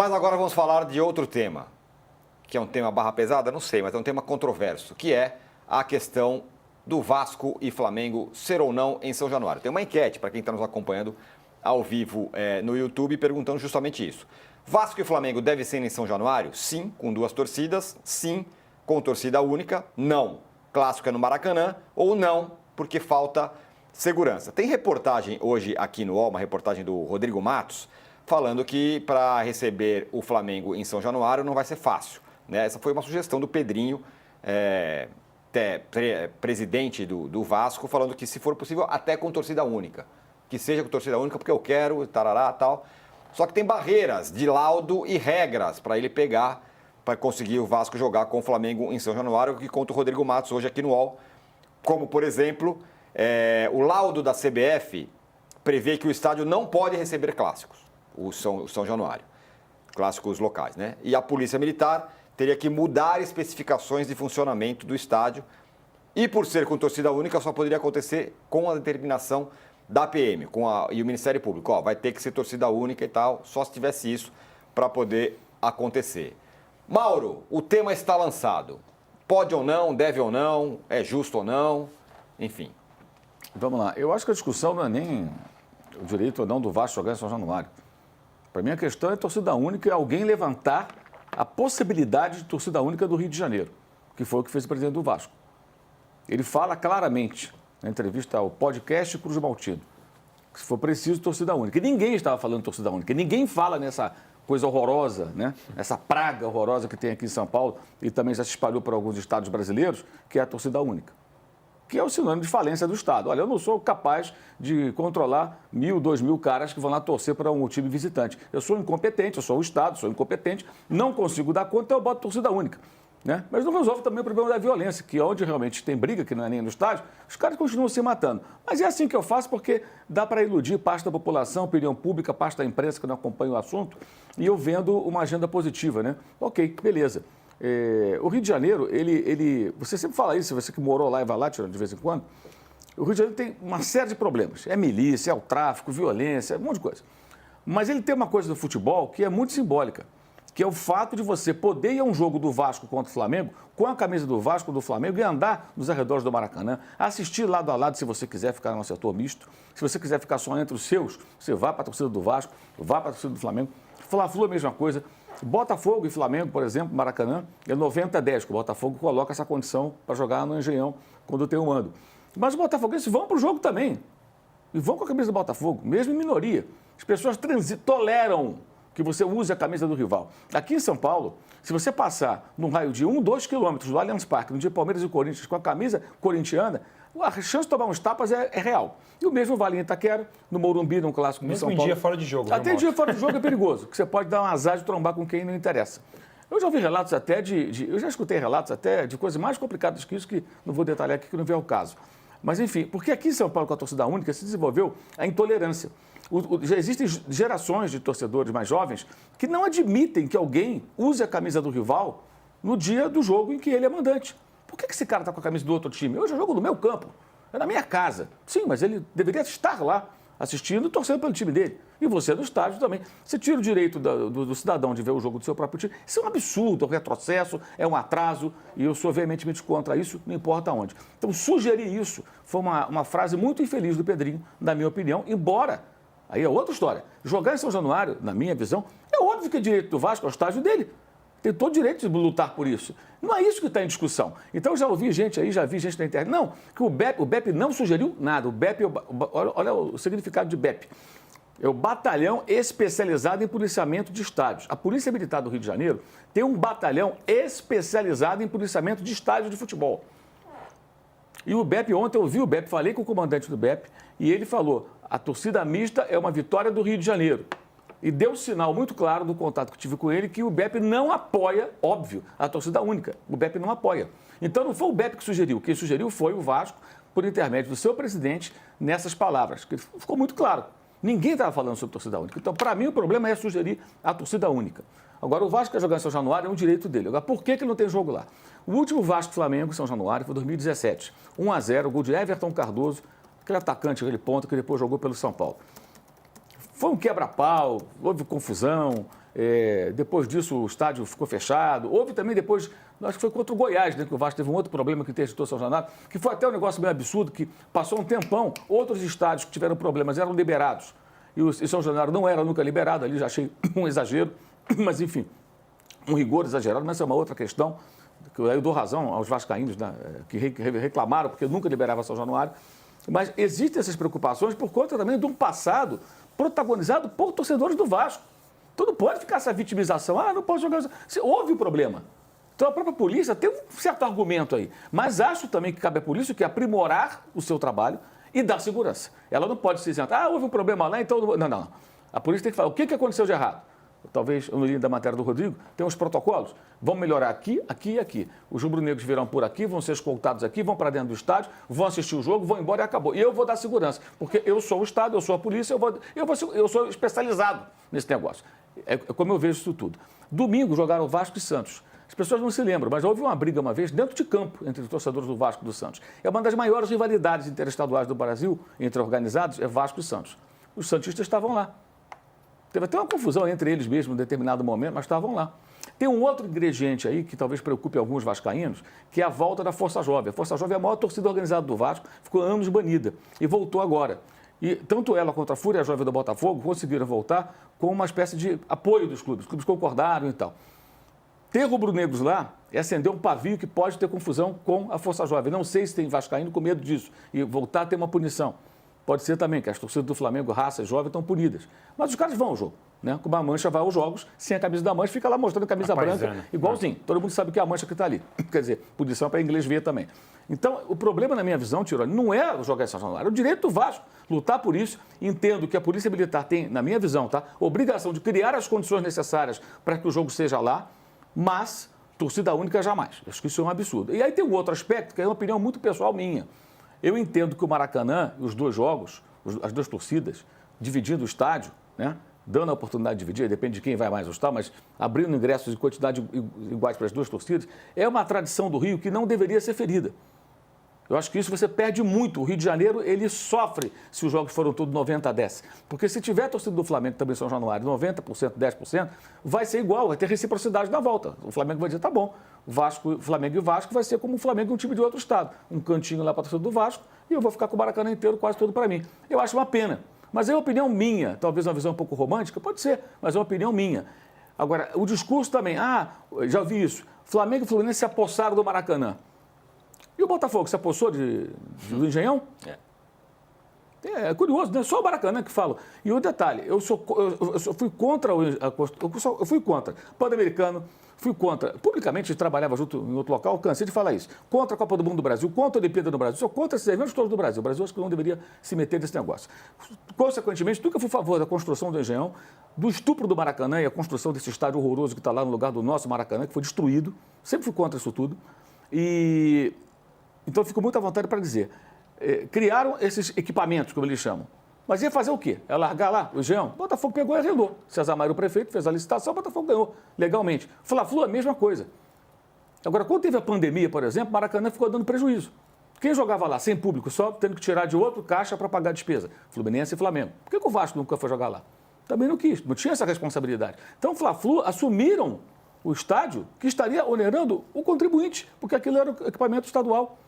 Mas agora vamos falar de outro tema, que é um tema barra pesada, não sei, mas é um tema controverso, que é a questão do Vasco e Flamengo ser ou não em São Januário. Tem uma enquete para quem está nos acompanhando ao vivo no YouTube perguntando justamente isso. Vasco e Flamengo devem ser em São Januário? Sim, com 2 torcidas. Sim, com torcida única. Não, clássico é no Maracanã. Ou não, porque falta segurança. Tem reportagem hoje aqui no UOL, uma reportagem do Rodrigo Matos, falando que para receber o Flamengo em São Januário não vai ser fácil, né? Essa foi uma sugestão do Pedrinho, presidente do Vasco, falando que se for possível até com torcida única. Que seja com torcida única porque eu quero, tarará, tal. Só que tem barreiras de laudo e regras para ele pegar, para conseguir o Vasco jogar com o Flamengo em São Januário, que conta o Rodrigo Matos hoje aqui no UOL. Como, por exemplo, o laudo da CBF prevê que o estádio não pode receber clássicos, o São Januário, clássicos locais, né? E a Polícia Militar teria que mudar especificações de funcionamento do estádio e, por ser com torcida única, só poderia acontecer com a determinação da PM e o Ministério Público. Ó, vai ter que ser torcida única e tal, só se tivesse isso para poder acontecer. Mauro, o tema está lançado. Pode ou não, deve ou não, é justo ou não, enfim. Vamos lá. Eu acho que a discussão não é nem o direito ou não do Vasco jogar em São Januário. Para mim, a questão é torcida única e alguém levantar a possibilidade de torcida única do Rio de Janeiro, que foi o que fez o presidente do Vasco. Ele fala claramente, na entrevista ao podcast Cruz Maltino, que se for preciso, torcida única. E ninguém estava falando torcida única, ninguém fala nessa coisa horrorosa, né? Essa praga horrorosa que tem aqui em São Paulo e também já se espalhou por alguns estados brasileiros, que é a torcida única, que é o sinônimo de falência do Estado. Olha, eu não sou capaz de controlar 1.000, 2.000 caras que vão lá torcer para um time visitante. Eu sou incompetente, eu sou o Estado, sou incompetente, não consigo dar conta, então eu boto torcida única. Né? Mas não resolve também o problema da violência, que onde realmente tem briga, que não é nem no estádio, os caras continuam se matando. Mas é assim que eu faço porque dá para iludir parte da população, opinião pública, parte da imprensa que não acompanha o assunto, e eu vendo uma agenda positiva, né? Ok, beleza. O Rio de Janeiro, você sempre fala isso, você que morou lá e vai lá de vez em quando, o Rio de Janeiro tem uma série de problemas. É milícia, é o tráfico, violência, um monte de coisa. Mas ele tem uma coisa do futebol que é muito simbólica, que é o fato de você poder ir a um jogo do Vasco contra o Flamengo, com a camisa do Vasco, do Flamengo, e andar nos arredores do Maracanã, assistir lado a lado, se você quiser ficar no setor misto, se você quiser ficar só entre os seus, você vai para a torcida do Vasco, vai para a torcida do Flamengo. Fla-Flu é a mesma coisa. Botafogo e Flamengo, por exemplo, Maracanã, é 90-10, que o Botafogo coloca essa condição para jogar no Engenhão quando tem um mando. Mas os botafoguenses vão para o jogo também. E vão com a camisa do Botafogo, mesmo em minoria. As pessoas toleram que você use a camisa do rival. Aqui em São Paulo, se você passar num raio de 1, 2 quilômetros do Allianz Parque, no dia Palmeiras e Corinthians, com a camisa corintiana, a chance de tomar uns tapas é real. E o mesmo vale em Itaquera, no Morumbi, num clássico de São Paulo. Mesmo dia fora de jogo. Até dia fora de jogo é perigoso, que você pode dar um azar de trombar com quem não interessa. Eu já ouvi relatos até eu já escutei relatos até de coisas mais complicadas que isso, que não vou detalhar aqui, que não vem ao caso. Mas, enfim, porque aqui em São Paulo, com a torcida única, se desenvolveu a intolerância. Já existem gerações de torcedores mais jovens que não admitem que alguém use a camisa do rival no dia do jogo em que ele é mandante. Por que esse cara está com a camisa do outro time? Hoje eu jogo no meu campo, é na minha casa. Sim, mas ele deveria estar lá assistindo e torcendo pelo time dele. E você no estádio também. Você tira o direito do cidadão de ver o jogo do seu próprio time. Isso é um absurdo, é um retrocesso, é um atraso, e eu sou veementemente contra isso, não importa onde. Então, sugerir isso foi uma frase muito infeliz do Pedrinho, na minha opinião, embora, aí é outra história. Jogar em São Januário, na minha visão, é óbvio que é direito do Vasco, é o estádio dele. Tem todo o direito de lutar por isso. Não é isso que está em discussão. Então, já ouvi gente aí, já vi gente na internet. Não, que o BEP não sugeriu nada. O BEP, olha o significado de BEP. É o Batalhão Especializado em Policiamento de Estádios. A Polícia Militar do Rio de Janeiro tem um batalhão especializado em policiamento de estádios de futebol. E o BEP, ontem eu ouvi o BEP, falei com o comandante do BEP, e ele falou, a torcida mista é uma vitória do Rio de Janeiro. E deu um sinal muito claro no contato que tive com ele que o BEP não apoia, óbvio, a torcida única. O BEP não apoia. Então não foi o BEP que sugeriu. Quem sugeriu foi o Vasco, por intermédio do seu presidente, nessas palavras. Que ficou muito claro. Ninguém estava falando sobre torcida única. Então, para mim, o problema é sugerir a torcida única. Agora, o Vasco quer jogar em São Januário, é um direito dele. Agora, por que não tem jogo lá? O último Vasco-Flamengo em São Januário foi em 2017. 1-0, gol de Everton Cardoso, aquele atacante, aquele ponto que depois jogou pelo São Paulo. Foi um quebra-pau, houve confusão, Depois disso, o estádio ficou fechado. Houve também depois, acho que foi contra o Goiás, né, que o Vasco teve um outro problema que interditou São Januário, que foi até um negócio meio absurdo, que passou um tempão, outros estádios que tiveram problemas eram liberados. E São Januário não era nunca liberado, ali já achei um exagero, mas enfim, um rigor exagerado, mas é uma outra questão, que eu dou razão aos vascaínos, né, que reclamaram, porque nunca liberava São Januário. Mas existem essas preocupações por conta também de um passado protagonizado por torcedores do Vasco. Então não pode ficar essa vitimização, não pode jogar. Houve o problema. Então a própria polícia tem um certo argumento aí. Mas acho também que cabe à polícia que aprimorar o seu trabalho e dar segurança. Ela não pode se isentar, houve um problema lá, então... Não. A polícia tem que falar, o que aconteceu de errado? Talvez, no livro da matéria do Rodrigo, tem uns protocolos. Vão melhorar aqui, aqui e aqui. Os rubro-negros virão por aqui, vão ser escoltados aqui, vão para dentro do estádio, vão assistir o jogo, vão embora e acabou. E eu vou dar segurança, porque eu sou o Estado, eu sou a polícia, eu sou especializado nesse negócio. É como eu vejo isso tudo. Domingo jogaram Vasco e Santos. As pessoas não se lembram, mas houve uma briga uma vez dentro de campo entre os torcedores do Vasco e do Santos. É uma das maiores rivalidades interestaduais do Brasil, entre organizados, é Vasco e Santos. Os santistas estavam lá. Teve até uma confusão entre eles mesmo em determinado momento, mas estavam lá. Tem um outro ingrediente aí que talvez preocupe alguns vascaínos, que é a volta da Força Jovem. A Força Jovem é a maior torcida organizada do Vasco, ficou anos banida e voltou agora. E tanto ela quanto a Fúria Jovem do Botafogo conseguiram voltar com uma espécie de apoio dos clubes. Os clubes concordaram e tal. Ter rubro-negros lá é acender um pavio que pode ter confusão com a Força Jovem. Não sei se tem vascaíno com medo disso e voltar a ter uma punição. Pode ser também que as torcidas do Flamengo, Raça e Jovem, estão punidas. Mas os caras vão ao jogo, né? Como a Mancha vai aos jogos, sem a camisa da Mancha, fica lá mostrando a camisa branca, igualzinho. Todo mundo sabe que é a Mancha que está ali. Quer dizer, punição para inglês ver também. Então, o problema, na minha visão, Tironi, não é jogar em São Januário, é o direito do Vasco lutar por isso. Entendo que a Polícia Militar tem, na minha visão, obrigação de criar as condições necessárias para que o jogo seja lá, mas torcida única jamais. Acho que isso é um absurdo. E aí tem um outro aspecto, que é uma opinião muito pessoal minha. Eu entendo que o Maracanã, os dois jogos, as duas torcidas, dividindo o estádio, né, dando a oportunidade de dividir, depende de quem vai mais ao estádio, mas abrindo ingressos em quantidade iguais para as duas torcidas, é uma tradição do Rio que não deveria ser ferida. Eu acho que isso você perde muito. O Rio de Janeiro, ele sofre se os jogos foram todos 90-10. Porque se tiver torcida do Flamengo também em São Januário, 90%, 10%, vai ser igual, vai ter reciprocidade na volta. O Flamengo vai dizer, tá bom, Flamengo e Vasco vai ser como o Flamengo e um time de outro estado. Um cantinho lá para a torcida do Vasco e eu vou ficar com o Maracanã inteiro quase todo para mim. Eu acho uma pena. Mas é uma opinião minha, talvez uma visão um pouco romântica, pode ser, mas é uma opinião minha. Agora, o discurso também, já ouvi isso, Flamengo e Fluminense se apossaram do Maracanã. E o Botafogo se apossou do Engenhão? É curioso, não é só o Maracanã que fala. E o detalhe, eu fui contra eu fui contra o Pan-Americano, fui contra, publicamente trabalhava junto em outro local, cansei de falar isso, contra a Copa do Mundo do Brasil, contra a Olimpíada no Brasil, sou contra esses eventos todos do Brasil. O Brasil acho que não deveria se meter nesse negócio. Consequentemente, nunca fui a favor da construção do Engenhão, do estupro do Maracanã e a construção desse estádio horroroso que está lá no lugar do nosso Maracanã, que foi destruído. Sempre fui contra isso tudo. Então, eu fico muito à vontade para dizer, criaram esses equipamentos, como eles chamam, mas ia fazer o quê? É largar lá o Engenhão? Botafogo pegou e arrendou. César Maia, o prefeito, fez a licitação, o Botafogo ganhou legalmente. Fla-Flu, a mesma coisa. Agora, quando teve a pandemia, por exemplo, Maracanã ficou dando prejuízo. Quem jogava lá sem público, só tendo que tirar de outro caixa para pagar a despesa? Fluminense e Flamengo. Por que o Vasco nunca foi jogar lá? Também não quis, não tinha essa responsabilidade. Então, o Fla-Flu assumiram o estádio que estaria onerando o contribuinte, porque aquilo era o equipamento estadual.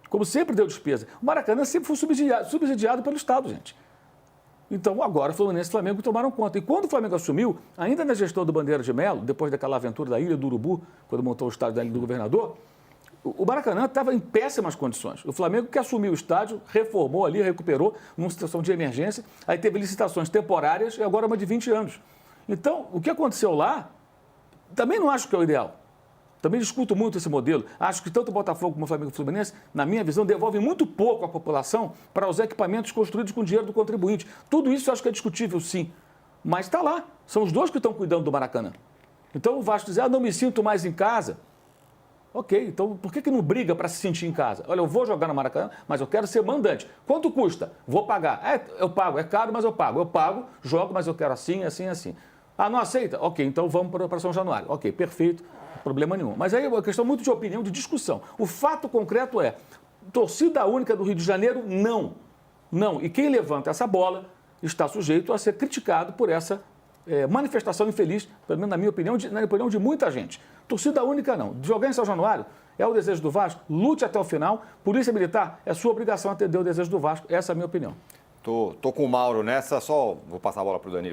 Como sempre deu despesa. O Maracanã sempre foi subsidiado pelo Estado, gente. Então, agora, Fluminense e Flamengo tomaram conta. E quando o Flamengo assumiu, ainda na gestão do Bandeira de Melo, depois daquela aventura da Ilha do Urubu, quando montou o estádio da Ilha do Governador, o Maracanã estava em péssimas condições. O Flamengo que assumiu o estádio, reformou ali, recuperou, numa situação de emergência, aí teve licitações temporárias e agora uma de 20 anos. Então, o que aconteceu lá, também não acho que é o ideal. Também discuto muito esse modelo. Acho que tanto o Botafogo como o Flamengo e o Fluminense, na minha visão, devolvem muito pouco à população para os equipamentos construídos com dinheiro do contribuinte. Tudo isso eu acho que é discutível, sim. Mas está lá. São os dois que estão cuidando do Maracanã. Então o Vasco diz, não me sinto mais em casa. Ok, então por que não briga para se sentir em casa? Olha, eu vou jogar no Maracanã, mas eu quero ser mandante. Quanto custa? Vou pagar. Eu pago, é caro, mas eu pago. Eu pago, jogo, mas eu quero assim, assim, assim. Não aceita? Ok, então vamos para São Januário. Ok, perfeito. Problema nenhum. Mas aí é uma questão muito de opinião, de discussão. O fato concreto é, torcida única do Rio de Janeiro, não. Não. E quem levanta essa bola está sujeito a ser criticado por essa manifestação infeliz, pelo menos na minha opinião, na opinião de muita gente. Torcida única não. Jogar em São Januário é o desejo do Vasco, lute até o final. Polícia Militar, é sua obrigação atender o desejo do Vasco. Essa é a minha opinião. Tô com o Mauro nessa, só vou passar a bola para o Danilo.